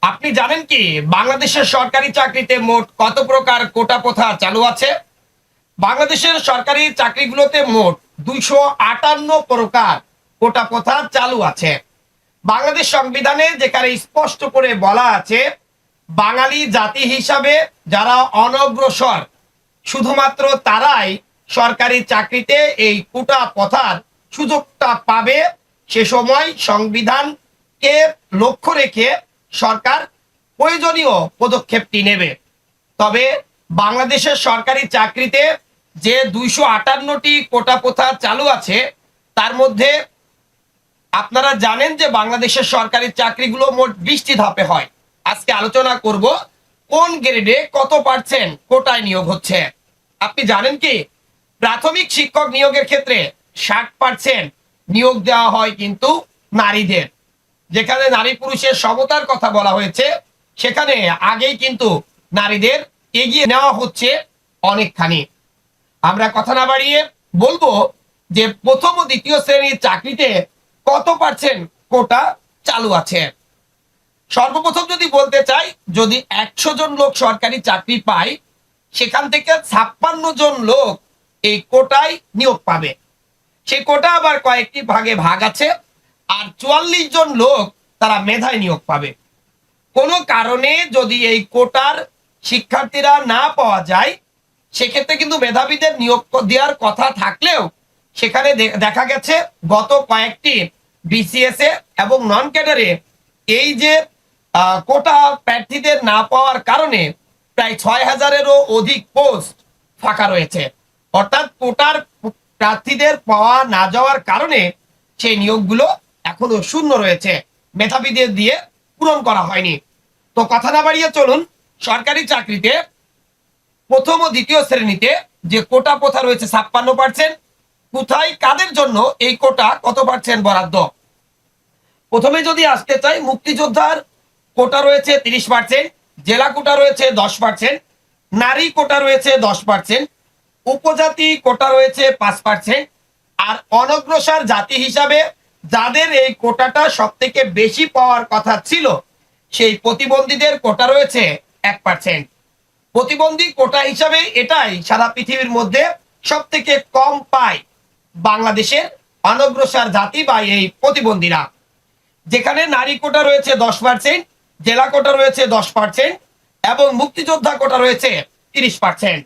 আপনি জানেন কি বাংলাদেশের সরকারি চাকরিতে মোট কত প্রকার কোটা প্রথা চালু আছে? বাংলাদেশের সরকারি চাকরিগুলোতে মোট 258 প্রকার কোটা প্রথা চালু আছে। বাংলাদেশ সংবিধানে যেখানে স্পষ্ট করে বলা আছে বাঙালি জাতি হিসাবে যারা অনগ্রসর শুধুমাত্র তারাই সরকারি চাকরিতে এই কোটা প্রথার সুযোগটা পাবে, সে সময় সংবিধানকে লক্ষ্য রেখে সরকার প্রয়োজনীয় পদক্ষেপটি নেবে। তবে বাংলাদেশের সরকারি চাকরিতে যে 258টি কোটা প্রথা চালু আছে তার মধ্যে আপনারা জানেন যে বাংলাদেশের সরকারি চাকরিগুলো মোট 20টি ধাপে হয়। আজকে আলোচনা করব কোন গ্রেডে কত পার্সেন্ট কোটায় নিয়োগ হচ্ছে। আপনি জানেন কি প্রাথমিক শিক্ষক নিয়োগের ক্ষেত্রে 60% নিয়োগ দেওয়া হয় কিন্তু নারীদের। যেখানে নারী পুরুষের সমতার কথা বলা হয়েছে সেখানে আগেই কিন্তু নারীদের এগিয়ে নেওয়া হচ্ছে অনেকখানি। আমরা কথা না বাড়িয়ে বলবো যে প্রথম ও দ্বিতীয় শ্রেণীর চাকরিতে কত পার্সেন্ট কোটা চালু আছে। সর্বপ্রথম যদি বলতে চাই, যদি 100 জন লোক সরকারি চাকরি পায় সেখান থেকে 56 জন লোক এই কোটায় নিয়োগ পাবে। সেই কোটা আবার কয়েকটি ভাগে ভাগ আছে, আর 44 জন লোক তারা মেধায় নিয়োগ পাবে। কোনো কারণে যদি এই কোটার শিক্ষার্থীরা না পাওয়া যায় সেক্ষেত্রে কিন্তু মেধাবীদের নিয়োগ দেওয়ার কথা থাকলেও সেখানে দেখা গেছে গত কয়েকটি বিসিএস এ এবং নন ক্যাডারে এই যে কোটা প্রার্থীদের না পাওয়ার কারণে প্রায় 6000-এরও অধিক পোস্ট ফাঁকা রয়েছে। অর্থাৎ কোটার প্রার্থীদের পাওয়া না যাওয়ার কারণে সেই নিয়োগগুলো এখনো শূন্য রয়েছে, মেধাবীদের দিয়ে পূরণ করা হয়নি। তো কথা না বাড়িয়ে চলুন সরকারি চাকরিতে প্রথম ও দ্বিতীয় শ্রেণীতে যে কোটা প্রথা রয়েছে 56%, কোথায় কাদের জন্য এই কোটা কত পার্সেন্ট বরাদ্দ। প্রথমে যদি আসতে চাই, মুক্তিযোদ্ধার কোটা রয়েছে 30%, জেলা কোটা রয়েছে 10%, নারী কোটা রয়েছে 10%, উপজাতি কোটা রয়েছে 5%, আর অনগ্রসর জাতি হিসাবে যাদের এই কোটাটা সব থেকে বেশি পাওয়ার কথা ছিল সেই প্রতিবন্ধীদের কোটা রয়েছে 1%। প্রতিবন্ধী কোটা হিসাবে এটাই সারা পৃথিবীর মধ্যে সব থেকে কম পায় বাংলাদেশের অনগ্রসর জাতি বা এই প্রতিবন্ধীরা। যেখানে নারী কোটা রয়েছে 10%, জেলা কোটা রয়েছে 10% এবং মুক্তিযোদ্ধা কোটা রয়েছে 30%।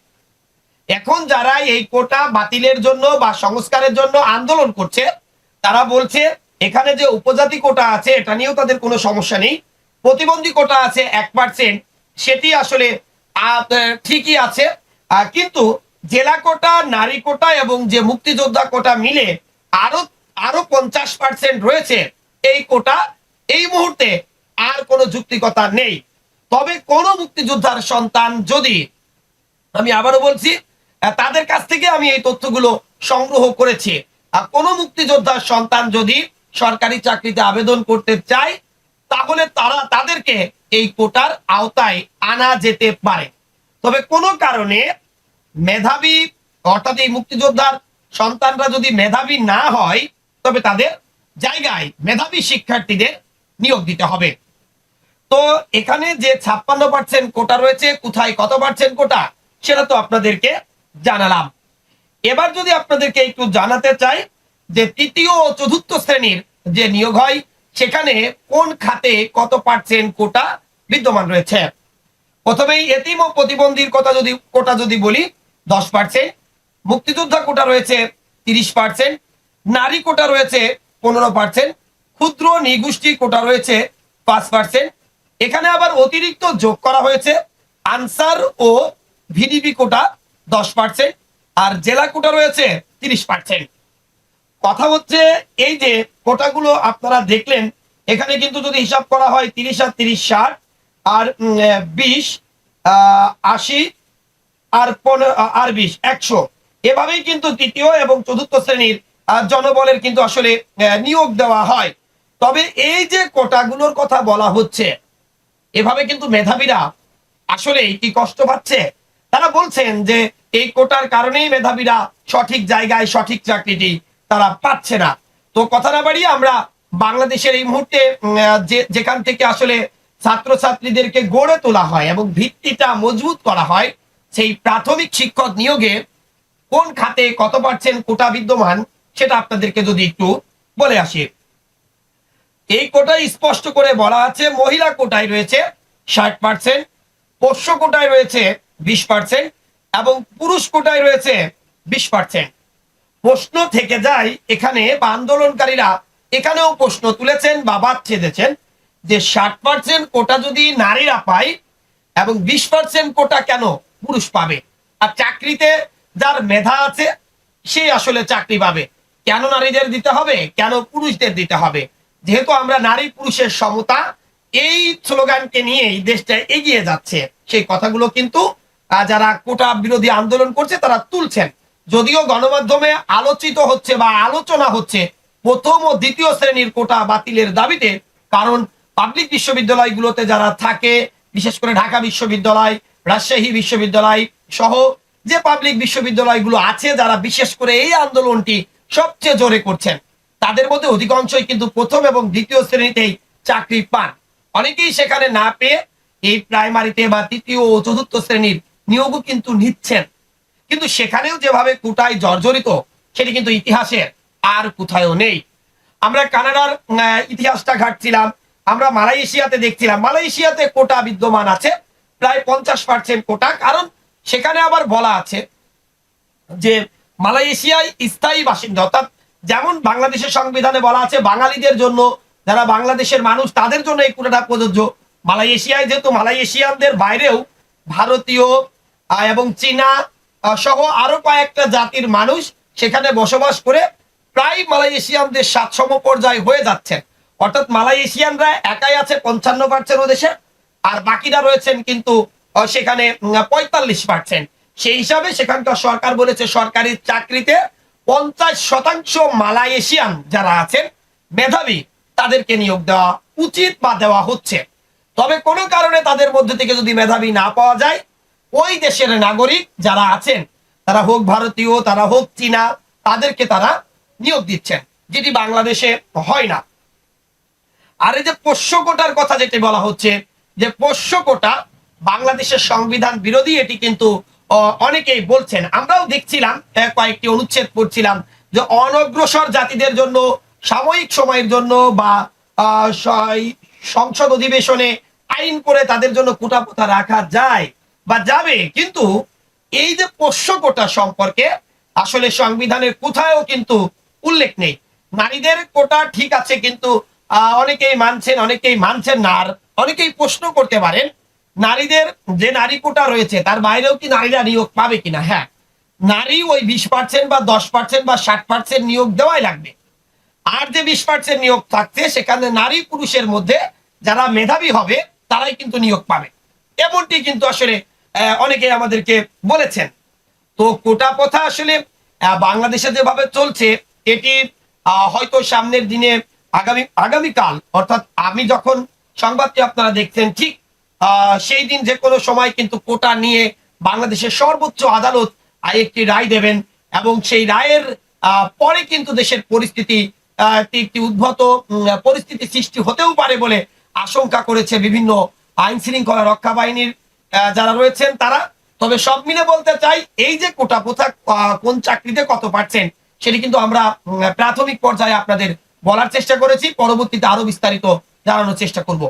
এখন যারা এই কোটা বাতিলের জন্য বা সংস্কারের জন্য আন্দোলন করছে তারা বলছে এখানে যে উপজাতি কোটা আছে এটা নিয়েও তাদের কোনো সমস্যা নেই, প্রতিবন্ধী কোটা আছে 1%, সেটি আসলে ঠিকই আছে, কিন্তু জেলা কোটা, নারী কোটা এবং যে মুক্তিযোদ্ধা কোটা মিলে আরো আরো 50% রয়েছে। এই কোটা এই মুহূর্তে আর কোনো যুক্তিকতা নেই। তবে কোন মুক্তিযোদ্ধার সন্তান যদি, আমি আবারও বলছি তাদের কাছ থেকে আমি এই তথ্যগুলো সংগ্রহ করেছি, কোন মুক্তিযোদ্ধার সন্তান যদি সরকারি চাকরিতে আবেদন করতে চায় তাহলে তাদেরকে এই কোটার আওতায় আনা যেতে পারে। তবে কোনো কারণে মেধাবী অর্থাৎ এই মুক্তিযোদ্ধার সন্তানরা যদি মেধাবী না হয় তবে তাদের জায়গায় মেধাবী শিক্ষার্থীদের নিয়োগ দিতে হবে। তো এখানে যে 56% কোটা রয়েছে, কোথায় কত পার্সেন্ট কোটা সেটা তো আপনাদেরকে জানালাম। এবার যদি আপনাদেরকে একটু জানাতে চাই যে তৃতীয় ও চতুর্থ শ্রেণীর যে নিয়োগ হয় সেখানে কোন খাতে কত পার্সেন্ট কোটা বিদ্যমান রয়েছে। প্রথমেই এতিম ও প্রতিবন্ধীর কোটা যদি বলি 10%, মুক্তিযোদ্ধা কোটা রয়েছে 30%, নারী কোটা রয়েছে 15%, ক্ষুদ্র নিগোষ্ঠী কোটা রয়েছে 5%। এখানে আবার অতিরিক্ত যোগ করা হয়েছে আনসার ও ভিডিপি কোটা 10%, আর জেলা কোটা রয়েছে 30%। কথা হচ্ছে এই যে কোটাগুলো আপনারা দেখলেন এখানে কিন্তু যদি হিসাব করা হয় 30 আর 30 60 আর 20 80 আর 15 আর 20 100, এভাবেই কিন্তু তৃতীয় এবং চতুর্থ শ্রেণীর জনবলের কিন্তু আসলে নিয়োগ দেওয়া হয়। তবে এই যে কোটাগুলোর কথা বলা হচ্ছে এভাবে কিন্তু মেধাবীরা আসলে কি কষ্ট পাচ্ছে, তারা বলছেন যে এই কোটার কারণেই মেধাবীরা সঠিক জায়গায় সঠিক চাকরিটি তারা পাচ্ছে না। তো কথা না বাড়িয়ে আমরা বাংলাদেশের এই মুহূর্তে যেখান থেকে আসলে ছাত্রছাত্রীদেরকে গড়ে তোলা হয় এবং ভিত্তিটা মজবুত করা হয়, সেই প্রাথমিক শিক্ষক নিয়োগে কোন খাতে কত পার্সেন্ট কোটা বিদ্যমান সেটা আপনাদেরকে যদি একটু বলে আসি। এই কোটায় স্পষ্ট করে বলা আছে মহিলা কোটায় রয়েছে 60%, পোষ্য কোটায় রয়েছে 20% এবং পুরুষ কোটায় রয়েছে 20%। প্রশ্ন থেকে যায় এখানে বা আন্দোলনকারীরা এখানেও প্রশ্ন তুলেছেন বা বাদ ছেড়েছেন যে 60% কোটা যদি নারীরা পায় এবং 20% কোটা কেন পুরুষ পাবে, আর চাকরিতে যার মেধা আছে সে আসলে চাকরি পাবে, কেন নারীদের দিতে হবে, কেন পুরুষদের দিতে হবে? যেহেতু আমরা নারী পুরুষের সমতা এই স্লোগানকে নিয়েই দেশটা এগিয়ে যাচ্ছে, সেই কথাগুলো কিন্তু যারা কোটা বিরোধী আন্দোলন করছে তারা তুলছেন। যদিও গণমাধ্যমে আলোচিত হচ্ছে বা আলোচনা হচ্ছে প্রথম ও দ্বিতীয় শ্রেণীর কোটা বাতিলের দাবিতে, কারণ পাবলিক বিশ্ববিদ্যালয়গুলোতে যারা থাকে, বিশেষ করে ঢাকা বিশ্ববিদ্যালয়, রাজশাহী বিশ্ববিদ্যালয় সহ যে পাবলিক বিশ্ববিদ্যালয়গুলো আছে, যারা বিশেষ করে এই আন্দোলনটি সবচেয়ে জোরে করছেন, তাদের মধ্যে অধিকাংশই কিন্তু প্রথম এবং দ্বিতীয় শ্রেণীতেই চাকরি পান। অনেকেই সেখানে না পেয়ে এই প্রাইমারিতে বা তৃতীয় ও চতুর্থ শ্রেণীর নিয়োগও কিন্তু নিচ্ছেন। কিন্তু সেখানেও যেভাবে কোটায় জর্জরিত সেটি কিন্তু ইতিহাসে আর কোথাও নেই। আমরা কানাডার ইতিহাসটা ঘাটছিলাম, আমরা মালয়েশিয়াতে দেখছিলাম, মালয়েশিয়াতে কোটা বিদ্যমান আছে প্রায় 50% কোটা, কারণ সেখানে আবার বলা আছে যে মালয়েশিয়ায় স্থায়ী বাসিন্দা, অর্থাৎ যেমন বাংলাদেশের সংবিধানে বলা আছে বাঙালিদের জন্য, যারা বাংলাদেশের মানুষ তাদের জন্য এই কোটাটা প্রযোজ্য, মালয়েশিয়ায় যেহেতু মালয়েশিয়ানদের বাইরেও ভারতীয় এবং চীনা সহ আরো কয়েকটা জাতির মানুষ সেখানে বসবাস করে প্রায় মালয়েশিয়ানদের সাতসম পর্যায়ে হয়ে যাচ্ছেন, অর্থাৎ মালয়েশিয়ানরা একাই আছে 55% দেশে, আর বাকিরা রয়েছেন কিন্তু সেখানে 45%। সেই হিসাবে সেখানকার সরকার বলেছে সরকারি চাকরিতে 50% মালয়েশিয়ান যারা আছেন মেধাবী তাদেরকে নিয়োগ দেওয়া উচিত বা দেওয়া হচ্ছে। তবে কোনো কারণে তাদের মধ্যে থেকে যদি মেধাবী না পাওয়া যায়, ওই দেশের নাগরিক যারা আছেন, তারা হোক ভারতীয়, তারা হোক চীনা, তাদেরকে তারা নিয়োগ দিচ্ছেন, যেটি বাংলাদেশে হয় না। আর এই যে পোষ্য কোটার কথা যেটি বলা হচ্ছে, যে পোষ্য কোটা বাংলাদেশের সংবিধান বিরোধী, এটি কিন্তু অনেকেই বলছেন। আমরাও দেখছিলাম কয়েকটি অনুচ্ছেদ পড়ছিলাম যে অনগ্রসর জাতিদের জন্য সাময়িক সময়ের জন্য বা সংসদ অধিবেশনে আইন করে তাদের জন্য কোটা প্রথা রাখা যায় বা যাবে, কিন্তু এই যে পোষ্য কোটা সম্পর্কে আসলে সংবিধানের কোথাও কিন্তু উল্লেখ নেই। নারীদের কোটা ঠিক আছে, কিন্তু অনেকেই মানছেন অনেকেই মানছেন না। আর অনেকেই প্রশ্ন করতে পারেন নারীদের যে নারী কোটা রয়েছে তার বাইরেও কি নারীরা নিয়োগ পাবে কিনা? হ্যাঁ, নারী ওই 20% বা 10% বা 60% নিয়োগ দেওয়াই লাগবে। আর যে 20% নিয়োগ থাকছে সেখানে নারী পুরুষের মধ্যে যারা মেধাবী হবে তারাই কিন্তু নিয়োগ পাবে, এমনটি কিন্তু আসলে অনেকেই আমাদেরকে বলেছেন। তো কোটা প্রথা আসলে বাংলাদেশে যেভাবে চলছে এটি হয়তো সামনের দিনে আগামীকাল, অর্থাৎ আমি যখন সংবাদটি আপনারা দেখছেন ঠিক সেই দিন যে কোনো সময় কিন্তু কোটা নিয়ে বাংলাদেশের সর্বোচ্চ আদালত একটি রায় দেবেন এবং সেই রায়ের পরে কিন্তু দেশের পরিস্থিতি একটি উদ্ভূত পরিস্থিতি সৃষ্টি হতেও পারে বলে আশঙ্কা করেছে বিভিন্ন আইন শৃঙ্খলা রক্ষা বাহিনীর যারা রয়েছেন তারা। তবে সব মিলে বলতে চাই এই যে কোটা প্রথা কোন চাকরিতে কত পার্সেন্ট সেটি কিন্তু আমরা প্রাথমিক পর্যায়ে আপনাদের বলার চেষ্টা করেছি, পরবর্তীতে আরো বিস্তারিত জানানোর চেষ্টা করব।